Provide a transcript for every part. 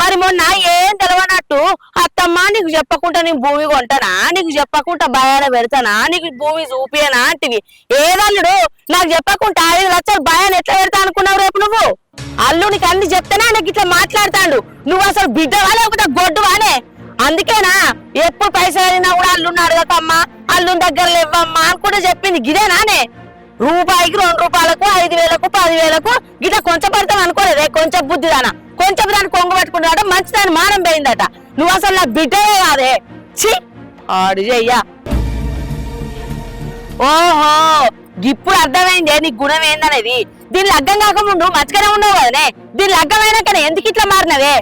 మరి మొన్న ఏం తెలవనట్టు అత్తమ్మ నీకు చెప్పకుండా నేను భూమి కొంటానా, నీకు చెప్పకుండా భయాన పెడతానా, నీకు భూమి చూపియనా అంటివి. ఏదల్లుడు నాకు చెప్పకుండా 5 లక్షలు భయాన్ని ఎట్లా పెడతా అనుకున్నావు రేపు నువ్వు? అల్లునికి అన్ని చెప్తానా నాకు ఇట్లా మాట్లాడతాడు. నువ్వు అసలు బిడ్డవా లేకపోతే గొడ్డువానే? అందుకేనా ఎప్పుడు పైసలు అయినా కూడా అల్లుని అడగకమ్మా, అల్లుని దగ్గర లేవమ్మా అని కూడా చెప్పింది. గిదేనానే రూపాయికి 2 రూపాయలకు 5,000కు 10,000కు గిట్ట కొంచెం పడతాను అనుకోలేదే. కొంచెం బుద్ధిదానా, కొంచెం దాన్ని కొంగు పెట్టుకుంటాడ, మంచి దాని మానం పోయిందట. నువ్వు అసలు నా బిడ్డవే కాదే. ఛీ ఆడు చెయ్యా. ఓహో ఇప్పుడు అర్థమైందే నీ గుణం ఏందనేది. దీని లగ్గం కాకముందు మంచిగానే ఉన్నావు కదనే, దీని లగ్గమైనాకనే ఎందుకు ఇట్లా మారినవే?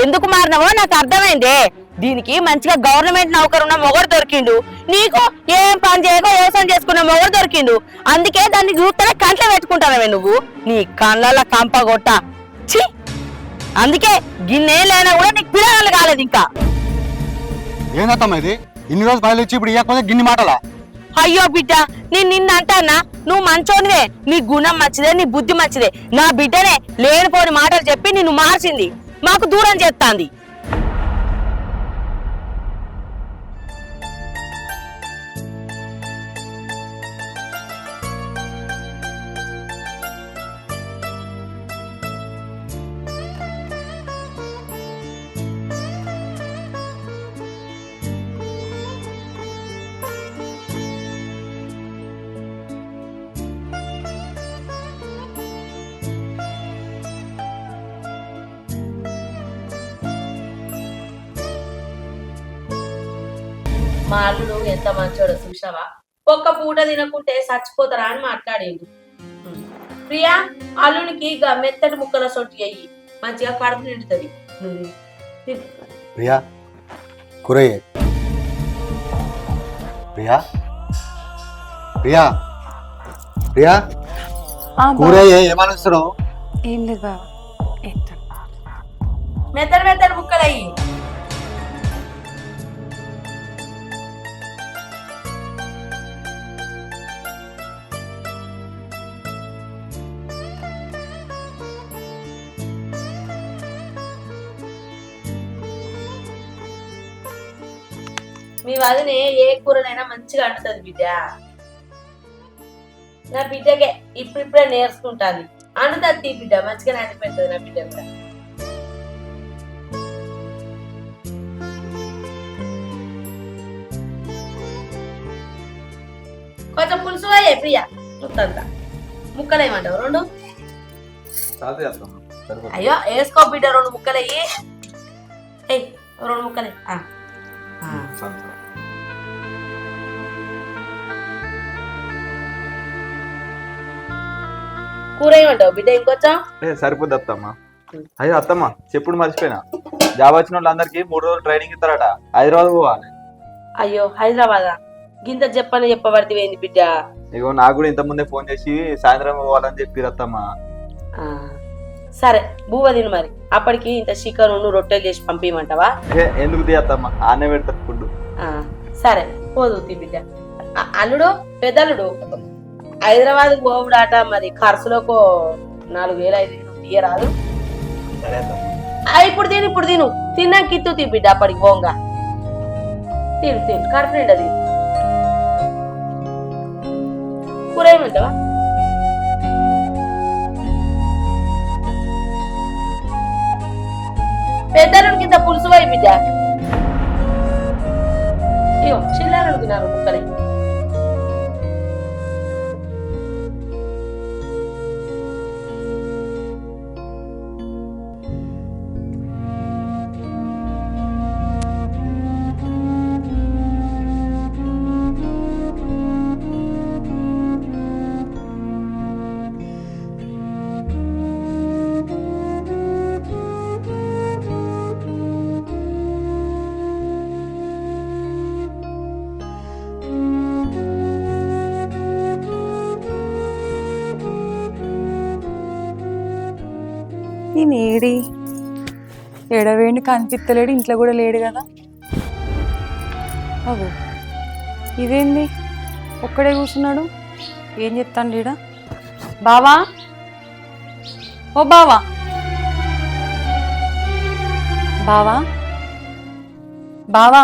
ఎందుకు మారినవో నాకు అర్థమైందే. దీనికి మంచిగా గవర్నమెంట్ నౌకరు ఉన్న మొగడు దొరికిండు, నీకు ఏం పని చేయక వ్యవసాయం చేసుకున్న మొగడు దొరికిండు. అందుకే దాన్ని చూస్తేనే కంట్లో పెట్టుకుంటానవే నువ్వు, నీ కళ్ళ కంప కొట్ట. ఛీ అందుకే గిన్నె లేనా కూడా నీకు పిల్లలు కాలేదు ఇంకా. ఏందమ్మా ఇది? ఇన్ని రోజులు పైలు ఇచ్చి ఇప్పుడు ఇవ్వకపోతే గిన్ని మాటలా? అయ్యో బిడ్డ నేను నిన్న అంటానా, నువ్వు మంచోనివే, నీ గుణం మంచిదే, నీ బుద్ధి మంచిదే. నా బిడ్డనే లేనిపోని మాటలు చెప్పి నిన్ను మార్చింది, మాకు దూరం చేస్తాంది. మా అల్లుడు ఎంత మంచోడో చూసావా? ఒక్క పూట తినకుంటే చచ్చిపోతారా అని మాట్లాడేది. ప్రియా అల్లునికి మెత్తటి ముక్కల సొట్టి అయ్యి మంచిగా కడుపు నిండుతుంది. ప్రియా కూరయ్యే. ప్రియా ప్రియా ప్రియా కూరయ్యే. ఏమనిస్తున్నావు? ఏం లేదు బాబా, మెత్తటి మెత్తటి ముక్కలు అయ్యి. మీ వదినే ఏ కూరనైనా మంచిగా అంటుతుంది బిడ్డ. నా బిడ్డకే ఇప్పుడిప్పుడే నేర్చుకుంటాను. అంటుతుంది బిడ్డ, మంచిగా అంటి పెడుతుంది నా బిడ్డ కూడా. కొంచెం పులుసు అయ్యే ప్రియా, ముక్కంతా ముక్కలేమంటావు? 2 అయ్యో వేసుకో బిడ్డ, 2 ముక్కలయ్యి. 2 ముక్కలే. కూర ఏమంటావు బిడ్డ? ఇంకొచ్చా సరిపోద్ది అత్తమ్మ. అయ్యో అత్తమ్మ చెప్పుడు మర్చిపోయినా, జాబ్ వచ్చిన వాళ్ళందరికి 3 రోజులు ట్రైనింగ్ ఇస్తారట, హైదరాబాద్ పోవాలి. అయ్యో హైదరాబాదా? గింత చెప్పని చెప్పబడితే బిడ్డ. ఇగో నాకు కూడా ఇంత ముందే ఫోన్ చేసి సాయంత్రం పోవాలని చెప్పి అత్తమ్మ. సరే బువ్వ తిను మరి, అప్పటికి ఇంత చికెన్ రొట్టెలు చేసి పంపించమంటావా? ఎందుకు తీయత్తమ్మ, ఆనే పెడతారు ఫుడ్. సరే పోదు బిడ్డ. అల్లుడు పెద్దల్లుడు హైదరాబాద్ పోవుడాట, మరి ఖర్చులకు 4,000-5,000 తీయరాదు? ఇప్పుడు తిను తిన్నాక ఇత్తు తీ బిడ్డ. అప్పటికి పోంగా తిను కడుపు నిండా తిను. కూర ఏమంటావా? పెద్దలుడికి ఇంత పులుసు పోయి బిడ్డ. అయ్యో చిల్లరుడికి 4 ముక్కలే. నేడి ఎడవేండి కనిపిస్తలేడు, ఇంట్లో కూడా లేడు కదా. అవు ఇదేంది ఒక్కడే కూర్చున్నాడు, ఏం చెప్తాను లీడ? బావా ఓ బావా, బావా బావా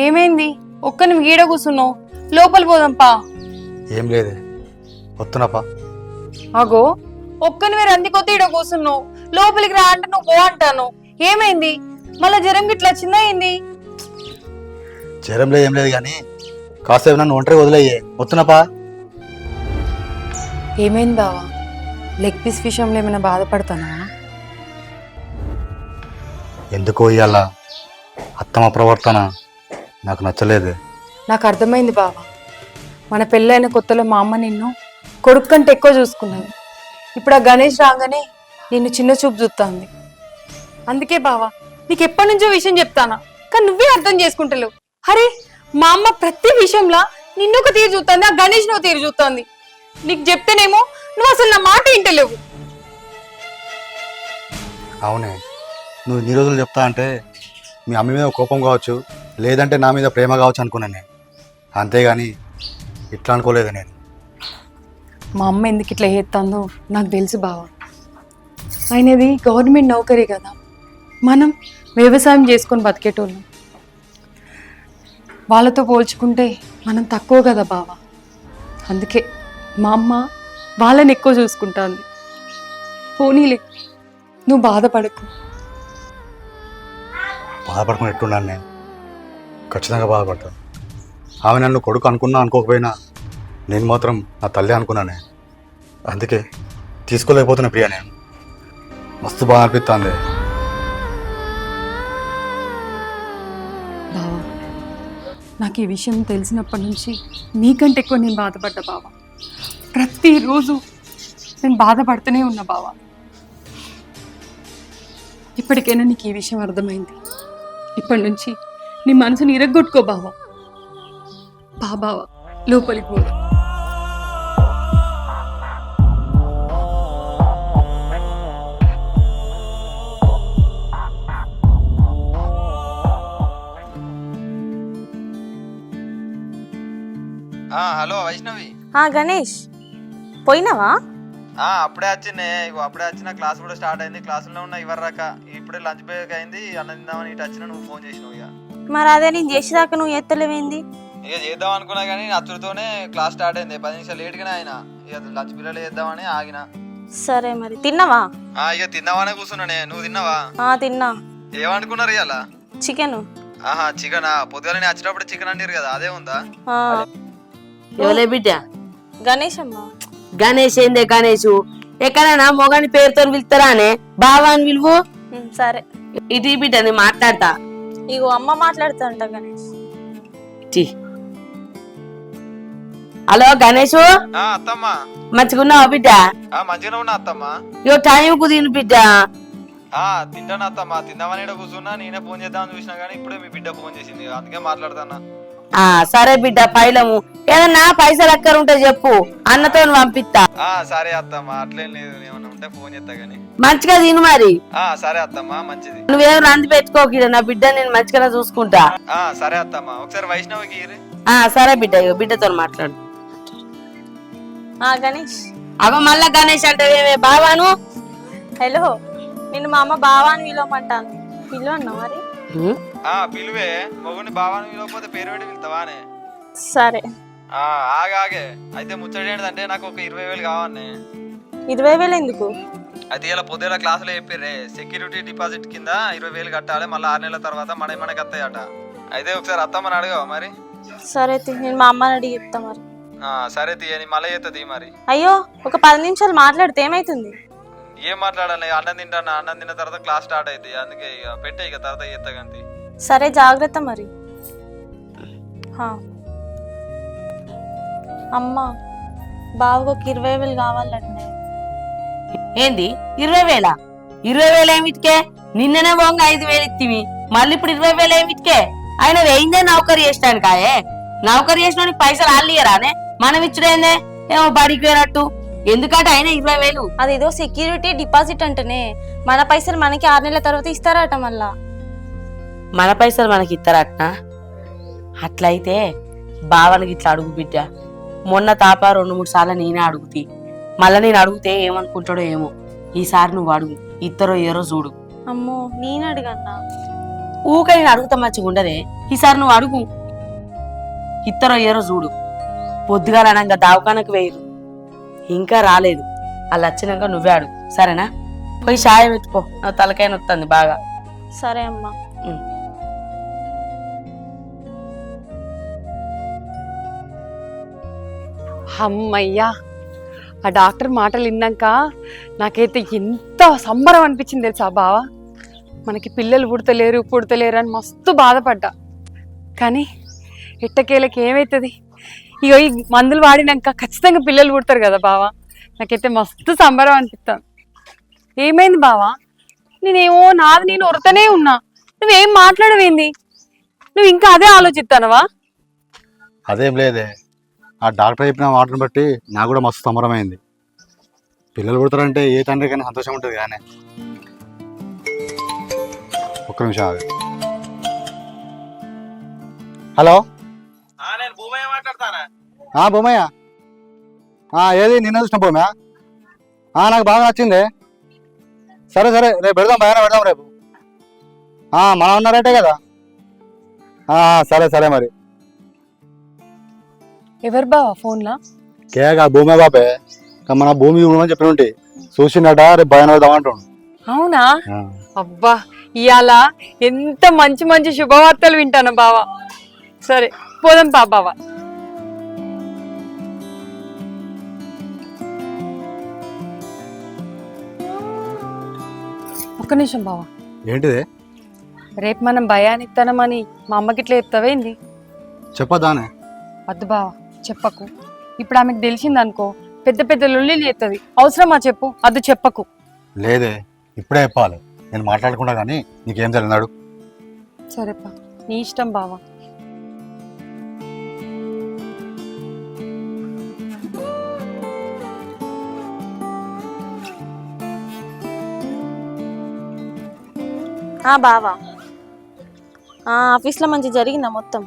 ఏమైంది? ఒక్క నువ్వు ఈడ కూర్చున్నావు, లోపల పోదాంపా. ఏం లేదే, వస్తున్నప్పా. అగో ఒక్క నువ్వు రందికొద్ది ఈడ కూర్చున్నావు, లోపలికి రా అంటే నువ్వు పో అంటాను. ఏమైంది? మళ్ళా జ్వరం గిట్లా వచ్చిందా ఏంది? జ్వరం లేదు, ఏం లేదు, కానీ కాసేపు నన్ను ఒంటరి వదిలేయే, వస్తున్నప్పా. ఏమైంది బావా? లెగ్ పీస్ విషయంలో ఏమైనా బాధపడతానా? ఎందుకో ఇయ్యాల అత్తమ్మ ప్రవర్తన నాకు నచ్చలేదు. నాకు అర్థమైంది బావా. మన పెళ్ళైన కొత్తలో మా అమ్మ నిన్ను కొడుకు కంటే ఎక్కువ చూసుకున్నది. ఇప్పుడు ఆ గణేష్ రాగానే నిన్ను చిన్న చూపు చూస్తుంది. అందుకే బావా నీకు ఎప్పటి నుంచో విషయం చెప్తానా, కానీ నువ్వే అర్థం చేసుకుంటలేవు. అరే మా అమ్మ ప్రతి విషయంలో నిన్ను ఒక తీరు చూస్తుంది, ఆ గణేష్ నువ్వు తీరు చూస్తుంది. నీకు చెప్తేనేమో నువ్వు అసలు నా మాట వింటలేవు. అవునే, నువ్వు ఇన్ని రోజులు చెప్తా అంటే మీ అమ్మ మీద కోపం కావచ్చు, లేదంటే నా మీద ప్రేమ కావచ్చు అనుకున్నాను నేను. అంతేగాని ఇట్లా అనుకోలేదు నేను. మా అమ్మ ఎందుకు ఇట్లా చేస్తుందో నాకు తెలుసు బావా. ఆయనది గవర్నమెంట్ నౌకరీ కదా, మనం వ్యవసాయం చేసుకొని బతికేటోళ్ళం. వాళ్ళతో పోల్చుకుంటే మనం తక్కువ కదా బావా. అందుకే మా అమ్మ వాళ్ళని ఎక్కువ చూసుకుంటుంది. పోనీలే, నువ్వు బాధపడకు. బాధపడుకుని ఎట్టున్నాను నేను, ఖచ్చితంగా బాధపడతాను. ఆమె నన్ను కొడుకు అనుకున్నా అనుకోకపోయినా నేను మాత్రం నా తల్లి అనుకున్నానే. అందుకే తీసుకోలేకపోతున్నా ప్రియా. నేను మస్తు బాగా అనిపిస్తుంది బావా. నాకు ఈ విషయం తెలిసినప్పటి నుంచి నీకంటే ఎక్కువ నేను బాధపడ్డా బావా. ప్రతిరోజు నేను బాధపడుతూనే ఉన్నా బావా. ఇప్పటికైనా నీకు ఈ విషయం అర్థమైంది. ఇప్పటి నుంచి నీ మనసుని ఇరగ్గొట్టుకో బావా. బావా లోపలికి పోదా. హలో వైష్ణవి. గణేష్ పోయినావా? అప్పుడే వచ్చిందే, అప్పుడే వచ్చిన. క్లాస్ కూడా స్టార్ట్ అయింది, క్లాసులో ఉన్న ఇవ్వరాక ఇప్పుడే లంచ్ బ్రేక్ అయింది. అన్నం తిందామని ఇటు వచ్చిన, నువ్వు ఫోన్ చేసినావు. ఇక మరి అదే నేను చేసేదాకా నువ్వు ఎత్తలేవేంది? ఇక చేద్దాం అనుకున్నా కానీ అచ్చుడితోనే క్లాస్ స్టార్ట్ అయింది. 10 నిమిషాలు లేట్గానే ఆయన. ఇక లంచ్ పిల్లలు చేద్దామని ఆగిన. సరే మరి తిన్నావా? ఇక తిన్నావానే కూర్చున్నానే. నువ్వు తిన్నావా? తిన్నా. ఏమనుకున్నారు ఇవాళ? చికెన్. చికెనా? పొద్దుగా నేను వచ్చేటప్పుడు చికెన్ అంటారు కదా, అదే ఉందా? ఎవలే బిడ్డ? గణేష్ అమ్మ. గణేష్ ఏందే గణేష్? ఎక్కడైనా మొగని పేరుతో పిలుస్తారా అనే బావా అని పిలువు. సరే ఇటీ బిడ్డ నేను మాట్లాడతా. ఇగో అమ్మ మాట్లాడుతాంట గణేష్. హలో గణేష్, అత్తమ్మ మంచిగున్నావా బిడ్డ? మంచిగానే ఉన్నా అత్తమ్మ. ఇగో టైం కుదిరిన బిడ్డ. తింటాను అత్తమ్మ. తిందామని కూర్చున్నా, నేనే ఫోన్ చేద్దామని చూసినా కానీ ఇప్పుడే మీ బిడ్డ ఫోన్ చేసింది, అందుకే మాట్లాడుతున్నా. సరే బిడ్డ పైలము. ఏదన్నా పైసలు ఎక్కడ ఉంటే చెప్పు, అన్నతో పంపిస్తా. సరే అత్తమ్మ, అట్లేం లేదు, ఏమన్నా ఉంటే ఫోన్ చేస్తా గానీ. మంచిగా తిను మరి. సరే అత్తమ్మ, మంచిది. నువ్వేం రంది పెట్టుకోకి, నా బిడ్డ నేను మంచిగా చూసుకుంటా. సరే అత్తమ్మ. ఒకసారి వైష్ణవికి సరే బిడ్డ, ఇగో బిడ్డతో మాట్లాడు. గణేష్. అవ మళ్ళా గణేష్ అంటే బావాను. హలో, నిన్ను మా అమ్మ బావా అని పిలవమంటాను. పిలువన్నా మరి? పిలువే. మొగుని బావాని పిలవకపోతే పేరు పెట్టి పిలుతావానే? సరే. ఆగే. అయితే ముచ్చట ఏంటంటే నాకు ఒక 20,000 కావాలి. 20,000 ఎందుకు? అయితే ఇలా పొద్దుల క్లాసులో చెప్పిర్రే, సెక్యూరిటీ డిపాజిట్ కింద 20,000 కట్టాలి, మళ్ళీ 6 నెలల తర్వాత మనకి వస్తాయట. అయితే ఒకసారి అత్తమ్మని అడగవా మరి? సరే నేను మా అమ్మని అడిగి చెప్తా మరి. సరే తీయని మళ్ళీ చేస్తుంది మరి. అయ్యో, ఒక 10 నిమిషాలు మాట్లాడితే ఏమైతుంది? ఏం మాట్లాడాలి? అన్నం తింటాను, అన్నం తిన్న తర్వాత క్లాస్ స్టార్ట్ అవుతుంది, అందుకే ఇక పెట్టే, ఇక తర్వాత చేస్తా గంతి. సరే జాగ్రత్త మరి. అమ్మా, బావకు ఒక 20,000 కావాలంటే. ఏంది 20,000? 20,000 ఏమిటికే? నిన్ననే పోంగ 5,000 ఇత్తివి, మళ్ళీ ఇప్పుడు 20,000 ఏమిటికే? ఆయన వేయిందే నౌకరీ చేస్తాను కాయే. నౌకరీ చేసిన పైసలు ఆలియరానే, మనం ఇచ్చుడేందే ఏమో బడికి పోయినట్టు. ఎందుకంటే ఆయన 20,000 అదేదో సెక్యూరిటీ డిపాజిట్ అంటేనే, మన పైసలు మనకి 6 నెలల తర్వాత ఇస్తారట. మళ్ళా మన పైసలు మనకి ఇస్తారట. అట్లయితే బావనికి ఇట్లా అడుగు బిడ్డ. మొన్న తాప 2-3 సార్లు నేనే అడుగుతీ, మళ్ళా నేను అడిగితే ఏమనుకుంటాడో ఏమో. ఈసారి నువ్వు అడుగు, ఇద్దరో ఏరో చూడు. అమ్మో నేను అడగన్నా. ఊక నేను అడుగుతా మంచిగా ఉండదే. ఈసారి నువ్వు అడుగు. ఇద్దరో ఏరో చూడు. పొద్దుగాల అనగా దావకానకు వేయరు, ఇంకా రాలేదు. వాళ్ళు వచ్చినాక నువ్వే అడుగు, సరేనా? పోయి షాయం ఎత్తుకో, నా తలకాయ నొత్తుంది బాగా. సరే అమ్మా. అమ్మయ్యా, ఆ డాక్టర్ మాటలు విన్నాక నాకైతే ఎంత సంబరం అనిపించింది తెలుసా బావా. మనకి పిల్లలు పుడతలేరు అని మస్తు బాధపడ్డా. కానీ ఎట్టకేలకి ఏమవుతుంది, ఇగో ఈ మందులు వాడినాక ఖచ్చితంగా పిల్లలు పుడతారు కదా బావా. నాకైతే మస్తు సంబరం అనిపిస్తాను. ఏమైంది బావా? నాది నేను ఉరతనే ఉన్నా, నువ్వేం మాట్లాడవేంది? నువ్వు ఇంకా అదే ఆలోచిస్తానవా? అదేం లేదే, ఆ డాక్టర్ చెప్పిన మాటను బట్టి నాకు కూడా మస్తు సంబరమైంది. పిల్లలు పుడతారంటే ఏ తండ్రికైనా సంతోషం ఉంటుంది కానీ. ఒక్క నిమిషం ఆగు. హలో, నేను భూమయ్య మాట్లాడతానా? భూమయ్య, ఏది నిన్న చూసిన భూమయ్య? నాకు బాగా నచ్చింది. సరే సరే, రేపు పెడదాం, బాగా పెడదాం రేపు. మనం ఉన్నారంటే కదా. సరే సరే మరి. ఎవరు బావా ఫోన్లా? కేగా భూమే బాపే, మన భూమి ఇవ్వమని చెప్పి ఉంటే చూసిండట, రేపు భయం అవుదాం అంటాడు. అవునా? అబ్బా, ఇవాళ ఎంత మంచి మంచి శుభవార్తలు వింటాను బావా. సరే పోదాం బావా. ఒక్క నిమిషం బావా. ఏంటిదే? రేపు మనం భయానిత్తనమని మా అమ్మకి ఇట్లా చెప్తావేంది? చెప్పదానే. వద్దు బావా, చెప్పకు. ఇప్పుడు ఆమెకు తెలిసిందనుకో పెద్ద పెద్ద లొల్లిలు చేస్తుంది. అవసరమా చెప్పు? అది చెప్పకు. లేదే, ఇప్పుడే చెప్పాలి. నేను మాట్లాడకుండా కానీ నీకేం తెలియనాడు. సరేపా, నీ ఇష్టం బావా. బావా, ఆఫీస్లో మంచి జరిగిందా మొత్తం?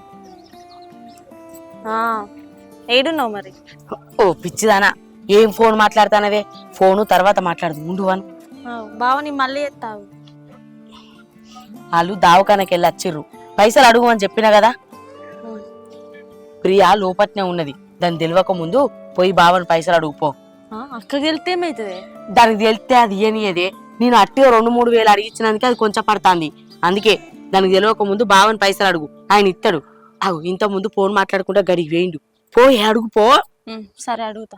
ఏడున్నావు మరి? ఓ పిచ్చిదానా, ఏం ఫోన్ మాట్లాడతానవే? ఫోను తర్వాత మాట్లాడదు, ముందు అని. బావ నీ మళ్ళీ ఎత్తావు. వాళ్ళు దావకానకి వెళ్ళి వచ్చిర్రు, పైసలు అడుగు అని చెప్పినా కదా. ప్రియా లోపట్నే ఉన్నది, దాన్ని తెలియక ముందు పోయి బావని పైసలు అడుగుపో. అక్కడికి వెళ్తే ఏమవుతుంది? దానికి తెలిస్తే అది ఇయ్యనియదే. నేను అట్టిగా 2-3 వేలు అడిగించినందుకే అది కొంచెం పడుతుంది. అందుకే దానికి తెలియక ముందు బావని పైసలు అడుగు, ఆయన ఇస్తాడు. ఇంత ముందు ఫోన్ మాట్లాడుకుంటా గడికి వేయండు. పోయి అడుగు పో. సరే అడుగుతా.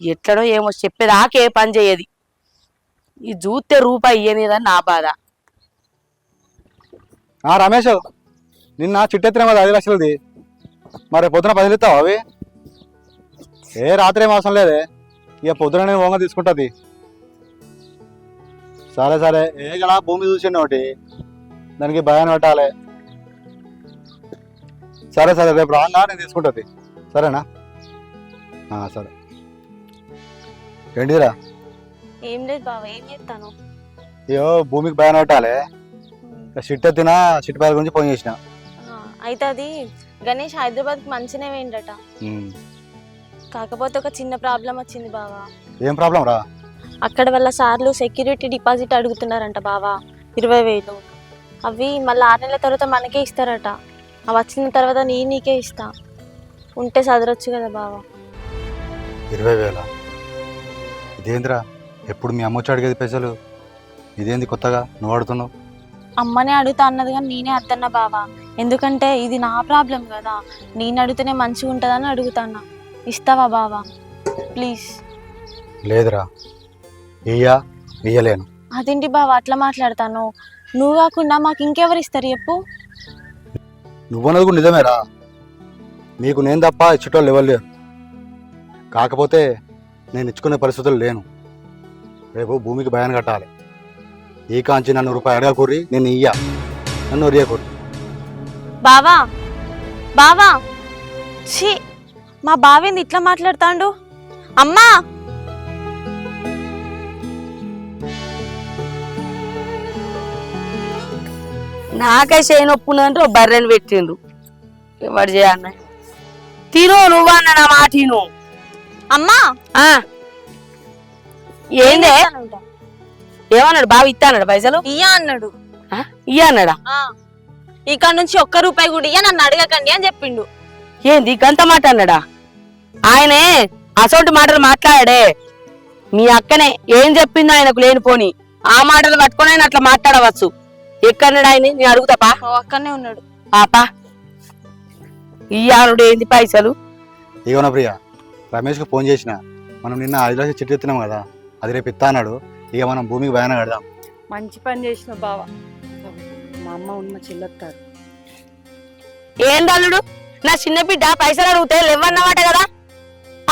ఎట్లడో ఏమో చెప్పేదాకే పని చేయది. ఈ చూస్తే రూపాయి ఇయ్యనిదని నా బాధ. రమేష్, నిన్న చిట్టెత్తిన కదా 5 లక్షలది, మరి పొద్దున 10 ఇస్తావా అవి? రాత్రి ఏం అవసరం లేదే, ఇక పొద్దున నేను ఓంగ తీసుకుంటుంది. సరే సరే, గలా భూమి చూసిండి ఒకటి, దానికి భయాన్ని పెట్టాలి. సరే సరే, రేపు రాగా నేను తీసుకుంటుంది. సరేనా? సరే. ఏంటిరా? ఏం లేదు బావ, ఏం చేస్తాను? అయ్యో, భూమికి భయాన్ని పెట్టాలి. షిట్ ఎత్తిన షిట్ పేరు గురించి ఫోన్ చేసిన. అయితే అది గణేష్ హైదరాబాద్కి మంచినే వేయండట. కాకపోతే ఒక చిన్న ప్రాబ్లం వచ్చింది బావా. ఏం ప్రాబ్లం రా? అక్కడ వాళ్ళ సార్లు సెక్యూరిటీ డిపాజిట్ అడుగుతున్నారంట బావా, 20,000. అవి మళ్ళీ 6 నెలల తర్వాత మనకే ఇస్తారట. అవి వచ్చిన తర్వాత నీకే ఇస్తా, ఉంటే చదరొచ్చు కదా బావా. 20,000? ఇదేంద్రా, ఎప్పుడు మీ అమ్మ వచ్చి అడిగేది పైసలు, ఇదేంది కొత్తగా నువ్వు అడుగుతున్నావు? అమ్మనే అడుగుతా అన్నది కానీ నేనే అద్దన్నా బావా. ఎందుకంటే ఇది నా ప్రాబ్లం కదా, నేను అడిగితేనే మంచిగా ఉంటుందని అడుగుతాన్నా. ఇస్తావా బావా ప్లీజ్? లేదురా, ఇయ్యలేను. అదేంటి బావా అట్లా మాట్లాడతాను? నువ్వు కాకుండా మాకు ఇంకెవరు ఇస్తారు చెప్పు? నువ్వన్నది కూడా నిజమేరా, నీకు నేను తప్ప ఇచ్చేటోళ్ళు ఎవరు లేరు. కాకపోతే నేను ఇచ్చుకునే పరిస్థితులు లేను. రేపు భూమికి భయాన్ని కట్టాలి. ఈ కాంచి నన్ను రూపాయి అడగకూరి, నేను నన్ను ఒరియకూరి. బావా బావా, ఛీ, మా బావేంది ఇట్లా మాట్లాడతాండు? అమ్మా, నాకే చేయనొప్పునంటే బర్రెని పెట్టిండు. ఎవరు చేయన్న తిను, నువ్వన్న నా మాట తిను. అమ్మా ఏందే ఏమన్నాడు బావ? ఇత్తా అన్నాడు పైసలు? ఇయ్యా అన్నాడు. ఇయ్య అన్నాడా? ఇక్కడ నుంచి ₹1 కూడా ఇయ్య, నన్ను అడగకండి అని చెప్పిండు. ఏంది గంత మాట అన్నాడా? ఆయనే అసోంటి మాటలు మాట్లాడాడే. మీ అక్కనే ఏం చెప్పిందో ఆయనకు లేనిపోని ఆ మాటలు పట్టుకొని ఆయన అట్లా మాట్లాడవచ్చు. ఎక్కడన్నాడు ఆయన? నేను అడుగుతాపా. అక్కడనే ఉన్నాడు. పాపా ఇయ్యానుడు ఏంది పైసలు? ఇగోనా ప్రియా, రమేష్కి ఫోన్ చేసిన, మనం నిన్న 5 లక్షలు చిట్టి ఎత్తున్నాం కదా, అది రేపు ఇస్తా అన్నాడు. ఇక మనం భూమికి భయాన కడదాం. మంచి పని చేసిన బావా. మా అమ్మ ఉన్న చెల్లొత్తారు. ఏందల్లుడు, నా చిన్న బిడ్డ పైసలు అడిగితే లేవన్నమాట కదా.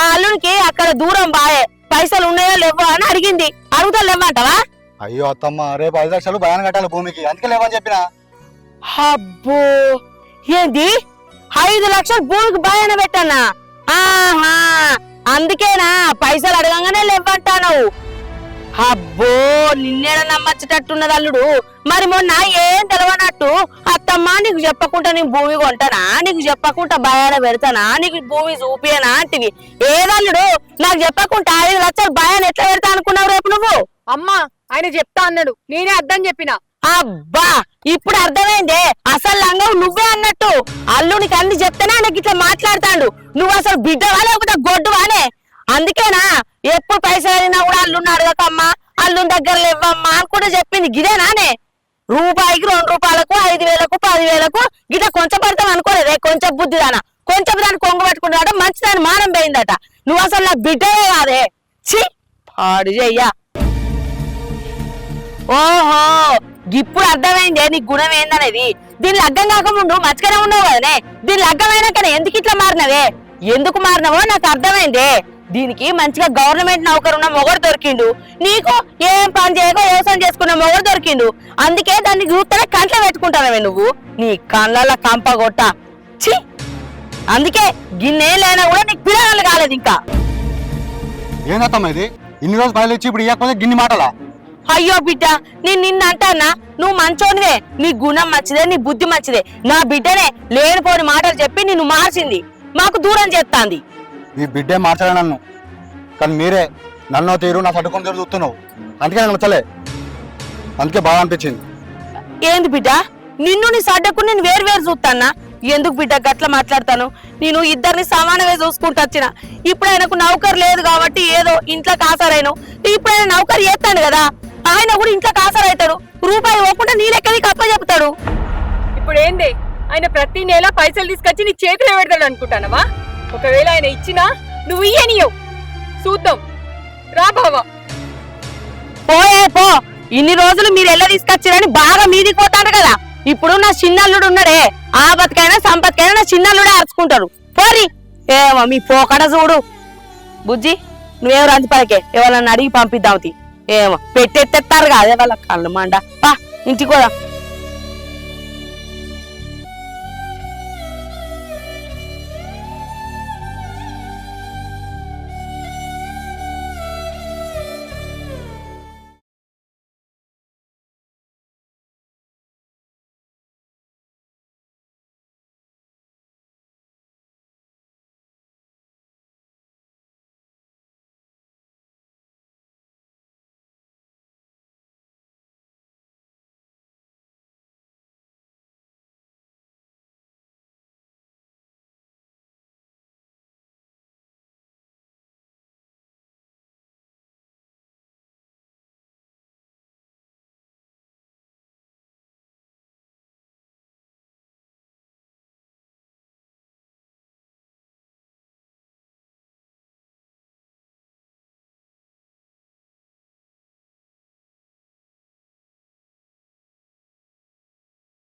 ఆ అల్లుడికి అక్కడ దూరం బాయే, పైసలు ఉన్నాయో లేవో అని అడిగింది. అడుగుతా లేవంటవా? అయ్యో అత్తమ్మ, రేపు 5 లక్షలు భయాన కట్టాలి భూమికి, అందుకే లేవని చెప్పిన. అబ్బో, ఏంది 5 లక్షలు భూమికి భయాన పెట్టన్నా? ఆహా, అందుకేనా పైసలు అడగంగానే లేవంటాను. అబ్బో, నిన్నేడ నమ్మచ్చేటట్టున్నది అల్లుడు. మరి మొన్న ఏం తెలవనట్టు అత్తమ్మ నీకు చెప్పకుండా నేను భూమి కొంటానా, నీకు చెప్పకుండా భయాన పెడతానా, నీకు భూమి చూపియనా అంటివి. ఏదల్లుడు, నాకు చెప్పకుండా 5 లక్షలు భయాన్ని ఎట్లా పెడతా అనుకున్నావు రేపు నువ్వు? అమ్మా, ఆయన చెప్తా అన్నాడు, నేనే అర్థం చెప్పిన. అబ్బా, ఇప్పుడు అర్థమైందే. అసలు లంగవు నువ్వే అన్నట్టు. అల్లునికి అన్ని చెప్తేనే ఆయనకి ఇట్లా మాట్లాడతాడు. నువ్వు అసలు బిడ్డవా లేకపోతే గొడ్డువానే? అందుకేనా ఎప్పుడు పైసలు అడిగినా కూడా అల్లుని అడగకమ్మా, అల్లుని దగ్గర లేవమ్మా అని కూడా చెప్పింది. గిదేనానే? రూపాయికి 2 రూపాయలకు 5,000కు 10,000కు గిట్లా కొంచెం పడతాం అనుకోలేదే. కొంచెం బుద్ధిదానా, కొంచెం దాన్ని కొంగు పెట్టుకుంటాడ, మంచిదాన్ని మానం పోయిందట. నువ్వు అసలు నా బిడ్డవే కాదే. ఛీ, పాడు చెయ్యా. ఓహో, ఇప్పుడు అర్థమైందే నీ గుణం ఏందనేది. దీని లగ్గం కాకముందు మంచిగానే ఉన్నావు కదనే, దీని లగ్గమైనాకనే ఎందుకు ఇట్లా మారినవే? ఎందుకు మారినవో నాకు అర్థమైందే. దీనికి మంచిగా గవర్నమెంట్ నౌకరు ఉన్న మొగడు దొరికిండు, నీకు ఏం పని చేయక వ్యవసాయం చేసుకున్న మొగడు దొరికిండు. అందుకే దాన్ని చూస్తేనే కంట్లో పెట్టుకుంటానవే నువ్వు. నీ కళ్ళ కంపగొట్ట. ఛీ, అందుకే గిన్నేళ్ళైనా కూడా నీకు పిల్లలు కాలేదు ఇంకా. ఏందత్తమ్మ ఇది? ఇన్ని రోజులు బయలు ఇచ్చి ఇప్పుడు ఇవ్వకపోతే గిన్ని మాటలా? అయ్యో బిడ్డ, నేను నిన్న అంటానా, నువ్వు మంచోనివే, నీ గుణం మంచిదే, నీ బుద్ధి మంచిదే. నా బిడ్డనే లేనిపోని మాటలు చెప్పి నిన్ను మార్చింది, మాకు దూరం చేస్తాంది. మీ బిడ్డే మార్చాలి నన్ను, కానీ మీరే నన్ను తీరు నా సట్టుకొని తీరు చూస్తున్నావు. అందుకే నేను నచ్చలే, అందుకే బాగా అనిపించింది. ఏంది బిడ్డ, నిన్ను నీ సడ్డకు నేను వేరు వేరు చూస్తానా? ఎందుకు బిడ్డ గట్ల మాట్లాడతాను? నేను ఇద్దరిని సమానమే చూసుకుంటూ వచ్చిన. ఇప్పుడు ఆయనకు నౌకరు లేదు కాబట్టి ఏదో ఇంట్లో కాసారైన, ఇప్పుడు ఆయన నౌకరు చేస్తాడు కదా, ఆయన కూడా ఇంట్లో కాసారైతాడు. రూపాయి ఇవ్వకుండా నీ లెక్కనికి అప్ప చెప్తాడు. ఇప్పుడు ఏంది, ఆయన ప్రతి నెల పైసలు తీసుకొచ్చి నీ చేతిలో పెడతాడు అనుకుంటానవా? ఒకవేళ ఆయన ఇచ్చినా నువ్వు ఇయ్యనియవు, చూద్దాం. రా బావా. పోయే పో, ఇన్ని రోజులు మీరు ఎలా తీసుకొచ్చారని బాగా మీదికి పోతాడు కదా. ఇప్పుడు నా చిన్నల్లుడు ఉన్నాడే, ఆ బతికైనా సంపత్కైనా నా చిన్నల్లుడే అరుచుకుంటారు. పోరి, ఏమో మీ పోకడ చూడు. బుజ్జి, నువ్వేమో రంతిపలకే ఎవరన్నా అడిగి పంపిద్దాం. ఏమో పెట్టెత్తారు కాదే వాళ్ళ కళ్ళు మండ. పా, ఇంటికి పోదాం.